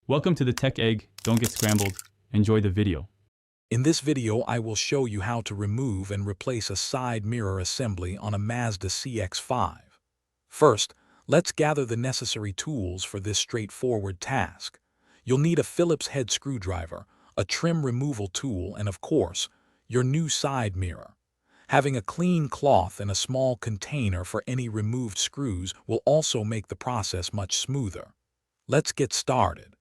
Welcome to the Tech Egg. Don't get scrambled. Enjoy the video. In this video, I will show you how to remove and replace a side mirror assembly on a Mazda CX-5. First, let's gather the necessary tools for this straightforward task. You'll need a Phillips head screwdriver, a trim removal tool, and of course, your new side mirror. Having a clean cloth and a small container for any removed screws will also make the process much smoother. Let's get started.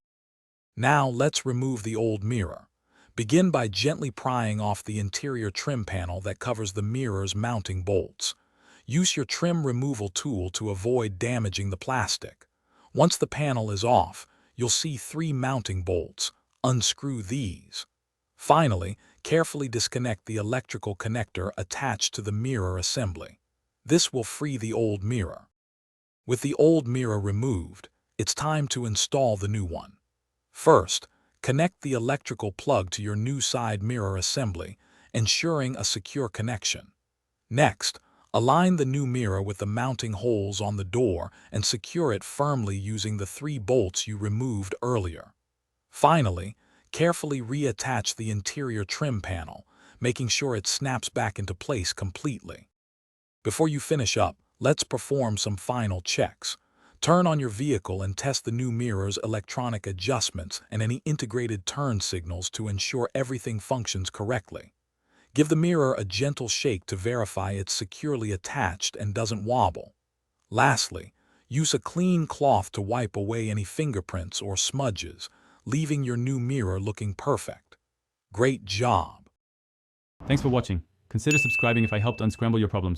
Now let's remove the old mirror. Begin by gently prying off the interior trim panel that covers the mirror's mounting bolts. Use your trim removal tool to avoid damaging the plastic. Once the panel is off, you'll see 3 mounting bolts. Unscrew these. Finally, carefully disconnect the electrical connector attached to the mirror assembly. This will free the old mirror. With the old mirror removed, it's time to install the new one. First, connect the electrical plug to your new side mirror assembly, ensuring a secure connection. Next, align the new mirror with the mounting holes on the door and secure it firmly using the 3 bolts you removed earlier. Finally, carefully reattach the interior trim panel, making sure it snaps back into place completely. Before you finish up, let's perform some final checks. Turn on your vehicle and test the new mirror's electronic adjustments and any integrated turn signals to ensure everything functions correctly. Give the mirror a gentle shake to verify it's securely attached and doesn't wobble. Lastly, use a clean cloth to wipe away any fingerprints or smudges, leaving your new mirror looking perfect. Great job! Thanks for watching. Consider subscribing if I helped unscramble your problems.